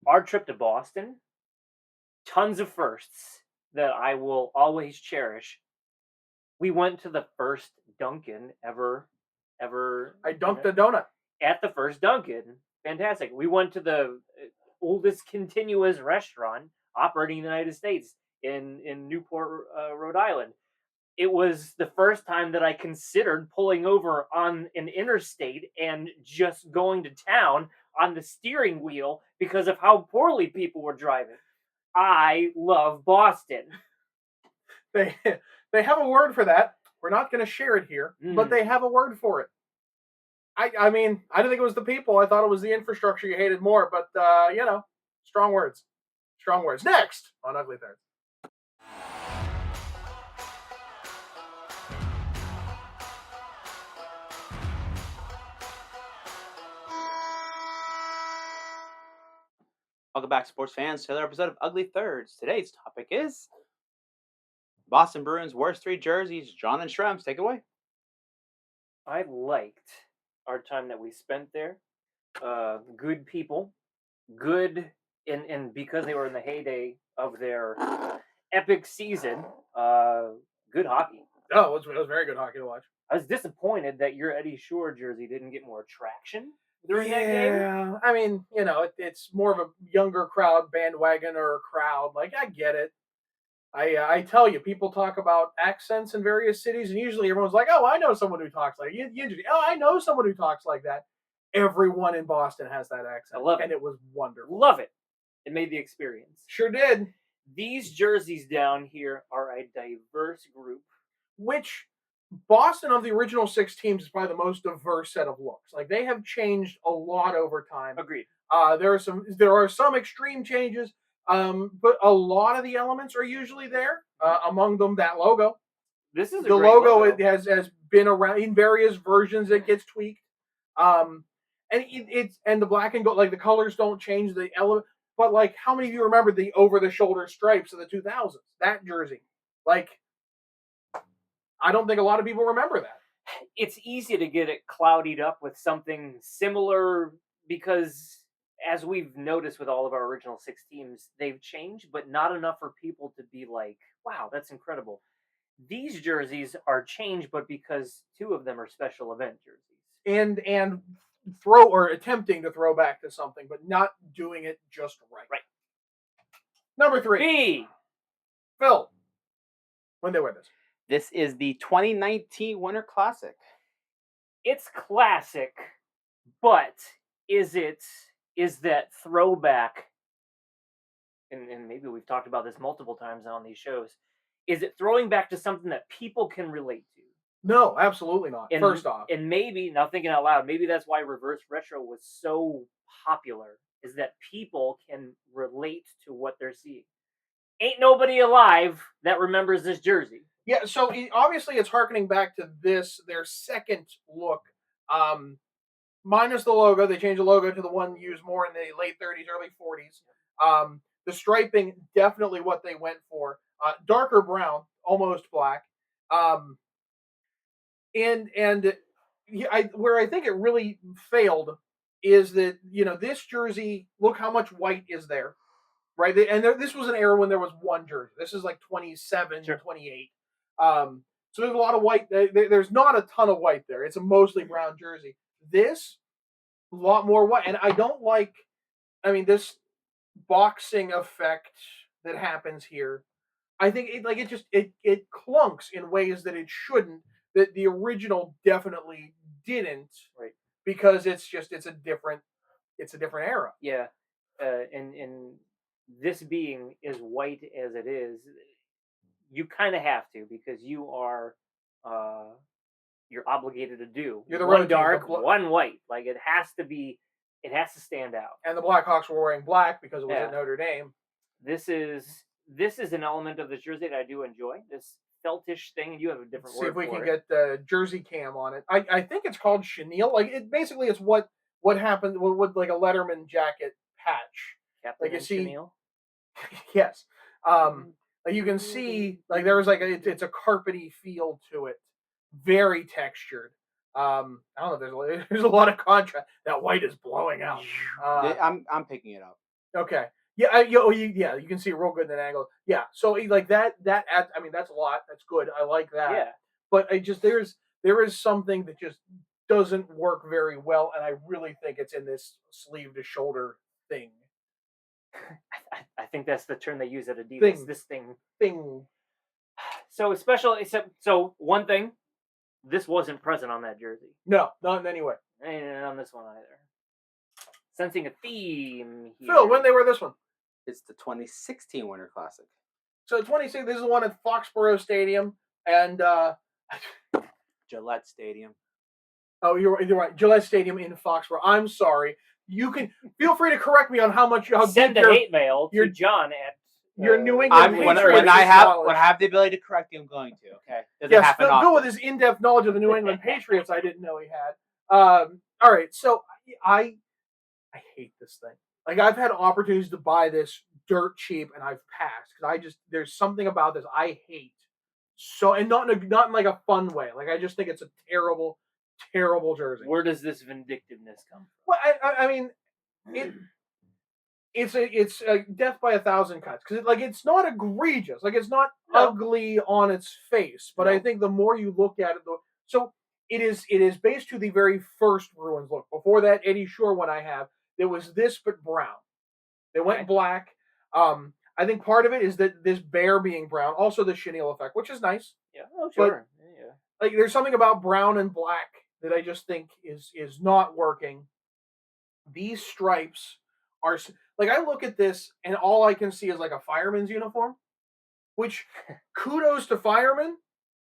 our trip to Boston, tons of firsts that I will always cherish. We went to the first Dunkin' ever, I dunked a donut. at the first Dunkin'. Fantastic. We went to the oldest continuous restaurant operating in the United States in Newport, Rhode Island. It was the first time that I considered pulling over on an interstate and just going to town on the steering wheel because of how poorly people were driving. I love Boston. They they have a word for that. We're not going to share it here, but they have a word for it. I mean, I didn't think it was the people. I thought it was the infrastructure you hated more. But strong words, strong words. Next on Ugly Third. Welcome back, sports fans, to another episode of Ugly Thirds. Today's topic is Boston Bruins worst three jerseys. John and Shrems, take it away. I liked our time that we spent there. Good people, good, and because they were in the heyday of their epic season, good hockey. Oh, it was very good hockey to watch. I was disappointed that your Eddie Shore jersey didn't get more traction during that game. Yeah, I mean, it's more of a younger crowd, bandwagoner crowd. Like, I get it. I tell you, people talk about accents in various cities, and usually everyone's like, "Oh, I know someone who talks like you." Oh, I know someone who talks like that. Everyone in Boston has that accent, I love it. and it was wonderful. Love it. It made the experience. Sure did. These jerseys down here are a diverse group. Which Boston of the original 6 teams is probably the most diverse set of looks. Like, they have changed a lot over time. Agreed. There are some extreme changes, but a lot of the elements are usually there. Among them, that logo. This is The logo. It has been around in various versions. It gets tweaked, and it's the black and gold. Like, the colors don't change the element. But, like, how many of you remember the over-the-shoulder stripes of the 2000s? That jersey, like, I don't think a lot of people remember that. It's easy to get it clouded up with something similar because, as we've noticed with all of our original 6 teams, they've changed, but not enough for people to be like, wow, that's incredible. These jerseys are changed, but because 2 of them are special event jerseys. And throw or attempting to throw back to something, but not doing it just right. Right. Number 3. B. Phil. When they wear this. This is the 2019 Winter Classic. It's classic, but is that throwback? And maybe we've talked about this multiple times on these shows. Is it throwing back to something that people can relate to? No, absolutely not. And, first off, and maybe, not thinking out loud, maybe that's why reverse retro was so popular, is that people can relate to what they're seeing. Ain't nobody alive that remembers this jersey. Yeah, so obviously it's harkening back to their second look. Minus the logo, they changed the logo to the one used more in the late 30s, early 40s. The striping, definitely what they went for. Darker brown, almost black. Where I think it really failed is that, this jersey, look how much white is there, right? This was an era when there was one jersey. This is like 27, Sure. 28. So there's a lot of white. There's not a ton of white there. It's a mostly brown jersey. This, a lot more white. And I don't like, this boxing effect that happens here. I think it clunks in ways that it shouldn't, that the original definitely didn't. Right. Because it's a different era. Yeah. And this being as white as it is, you kind of have to, because you're obligated to do You're the one road dark, team, one white. Like, it has to stand out. And the Blackhawks were wearing black because it was at Notre Dame. This is an element of the jersey that I do enjoy. This feltish thing, and you have a different word. See if we can get the jersey cam on it. I think it's called chenille. Like, it basically is what happened with like a Letterman jacket patch. Captain like you see, chenille? Yes. Like, you can see, like, there was like it's a carpety feel to it, very textured. I don't know. There's a lot of contrast. That white is blowing out. I'm picking it up. Okay. Yeah, you can see it real good in that angle. Yeah, so like I mean, that's a lot. That's good. I like that. Yeah. But I just there is something that just doesn't work very well, and I really think it's in this sleeve to shoulder thing. I think that's the term they use at Adidas. Thing. This thing. Thing. So special. Except so one thing, this wasn't present on that jersey, No, not in any way. and on this one either. Sensing a theme here. Phil, when they wear this one? It's the 2016 Winter Classic. So 26. This is the one at Foxborough Stadium, and Gillette Stadium. oh, you're right. Gillette Stadium in Foxborough. I'm sorry. You can feel free to correct me on how send deep the hate mail your- to John at your New England When Patriots I knowledge. have the ability to correct you, I'm going to. Okay. Doesn't Yes, happen Phil often. with his in-depth knowledge of the New England Patriots, I didn't know he had. All right, so I hate this thing. Like, I've had opportunities to buy this dirt cheap, and I've passed because there's something about this I hate. So, and not in like a fun way. Like, I just think it's a terrible, terrible jersey. Where does this vindictiveness come from? Well, I mean, it's a death by 1,000 cuts because it's not egregious, like it's not ugly on its face, but I think the more you look at it, so it is based to the very first Bruins look. Before that, Eddie Shore one I have, there was this but brown. They went black. I think part of it is that this bear being brown, also the chenille effect, which is nice. Yeah, oh sure. Yeah. Like there's something about brown and black that I just think is not working. These stripes are like, I look at this and all I can see is like a fireman's uniform, which kudos to firemen,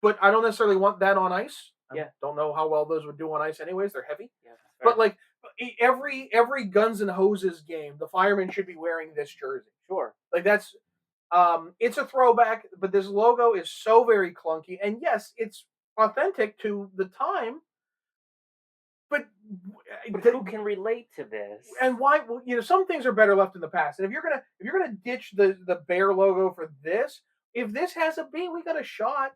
but I don't necessarily want that on ice. Yeah. Don't know how well those would do on ice anyways. They're heavy. Yeah, but like every Guns and Hoses game, the firemen should be wearing this jersey. Sure. Like that's it's a throwback, but this logo is so very clunky. And yes, it's authentic to the time. But who can relate to this? And why? Well, some things are better left in the past. And if you're gonna ditch the bear logo for this, if this has a B, we got a shot.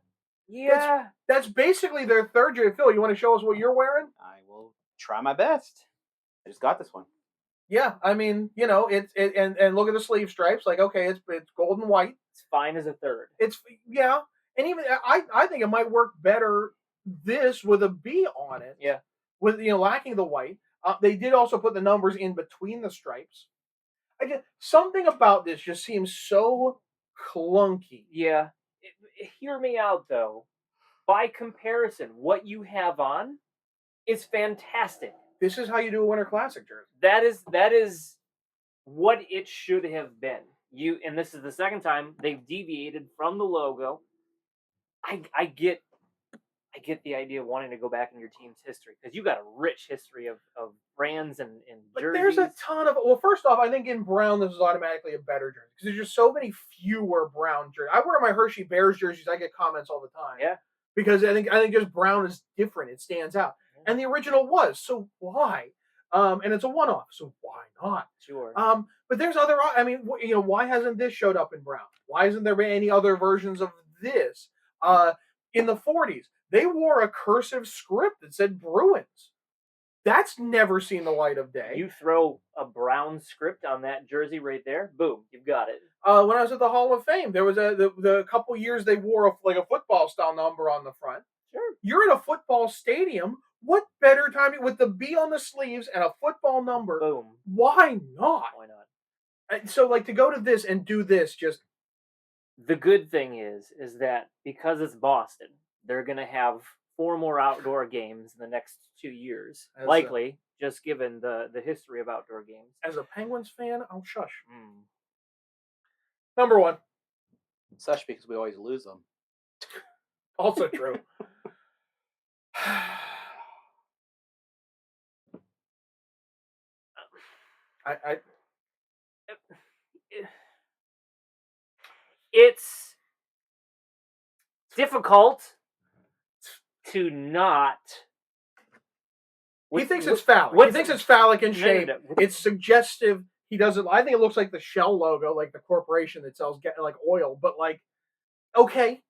Yeah, that's basically their third jersey. Phil, you want to show us what you're wearing? I will try my best. I just got this one. Yeah, I mean, it's and look at the sleeve stripes. Like, okay, it's gold and white. It's fine as a third. It's and even I think it might work better this with a B on it. Yeah. With lacking the white, they did also put the numbers in between the stripes. Something about this just seems so clunky. Yeah, hear me out though. By comparison, what you have on is fantastic. This is how you do a Winter Classic jersey. That is what it should have been. And this is the second time they've deviated from the logo. I get the idea of wanting to go back in your team's history because you got a rich history of brands and jerseys. There's a ton of. Well, first off, I think in brown this is automatically a better jersey because there's just so many fewer brown jerseys. I wear my Hershey Bears jerseys. I get comments all the time. Yeah. Because I think just brown is different. It stands out, and the original was, so why? And it's a one-off, so why not? Sure. But there's other. I mean, why hasn't this showed up in brown? Why hasn't there been any other versions of this? In the 40s, they wore a cursive script that said Bruins. That's never seen the light of day. You throw a brown script on that jersey right there, boom, you've got it. When I was at the Hall of Fame, there was the couple years they wore a football style number on the front. Sure. You're at a football stadium. What better time with the B on the sleeves and a football number? Boom. Why not? Why not? And so, to go to this and do this, just the good thing is that because it's Boston, they're gonna have 4 more outdoor games in the next 2 years, likely, just given the history of outdoor games. As a Penguins fan, I'll shush. Number 1. Such because we always lose them. Also true. It's difficult to not. He thinks it's phallic. He thinks it's phallic in shape. No. It's suggestive. He doesn't. I think it looks like the Shell logo, like the corporation that sells like oil. But okay.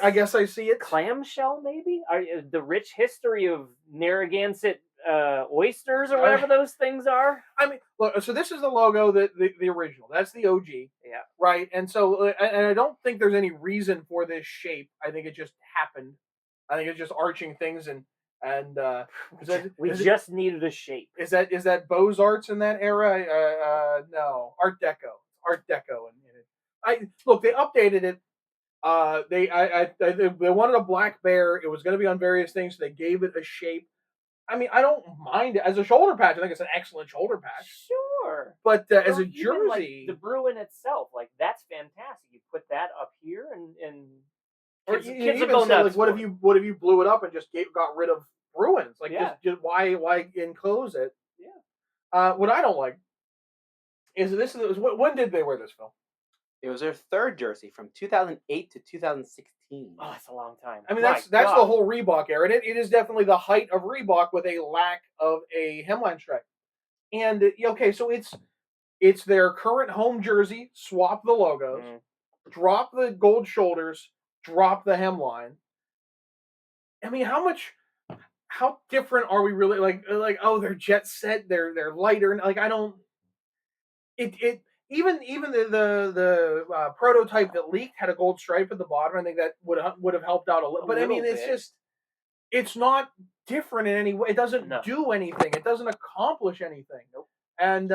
I guess I see it. Clamshell, maybe. The rich history of Narragansett oysters or whatever those things are. I mean, look. So this is the logo that the original. That's the OG. Yeah. Right. And so, and I don't think there's any reason for this shape. I think it just happened. I think it's just arching things and We just needed a shape. is that Beaux Arts in that era? No, Art Deco. Art Deco. And I look. They updated it. They wanted a black bear. It was going to be on various things. So they gave it a shape. I mean, I don't mind it as a shoulder patch. I think it's an excellent shoulder patch. Sure. But as Or a even, like, jersey, the Bruin itself, like that's fantastic. You put that up here, and or kids, you kids will even go say, nuts. like, what for if it. you blew it up and just got rid of Bruins? Like, Yeah. just why enclose it? Yeah. What I don't like is when did they wear this, Phil? It was their third jersey from 2008 to 2016. Oh, that's a long time. I mean, My that's the God. whole Reebok era, and it is definitely the height of Reebok with a lack of a hemline stripe. And okay, so it's their current home jersey. Swap the logos, drop the gold shoulders, drop the hemline. I mean, how different are we really? Like oh, they're jet set, they're lighter, and like I don't. It even the prototype that leaked had a gold stripe at the bottom. I think that would have helped out a little. But I mean, little it's bit. just it's not different in any way. It doesn't No. do anything. It doesn't accomplish anything. Nope. And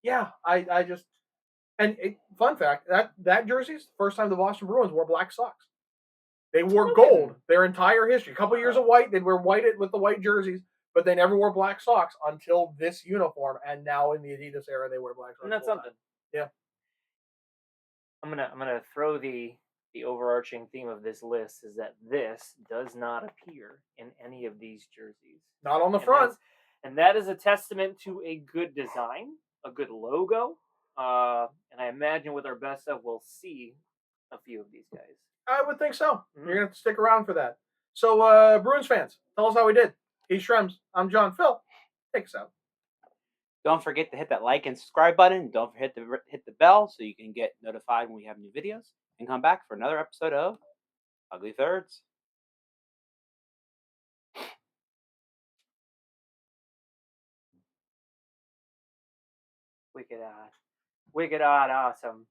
yeah, I just fun fact that jersey's the first time the Boston Bruins wore black socks. They wore gold their entire history. A couple years of white, they'd wear white with the white jerseys, but they never wore black socks until this uniform. And now in the Adidas era, they wear black socks. And that's something. Yeah. I'm gonna throw the overarching theme of this list is that this does not appear in any of these jerseys. Not on the front. And that is a testament to a good design, a good logo. And I imagine with our best of, we'll see a few of these guys. I would think so. You're going to have to stick around for that. So, Bruins fans, tell us how we did. He's Shrems. I'm John. Phil, take us out. Don't forget to hit that like and subscribe button. Don't forget to hit the bell so you can get notified when we have new videos. And come back for another episode of Ugly Thirds. Wicked odd, awesome.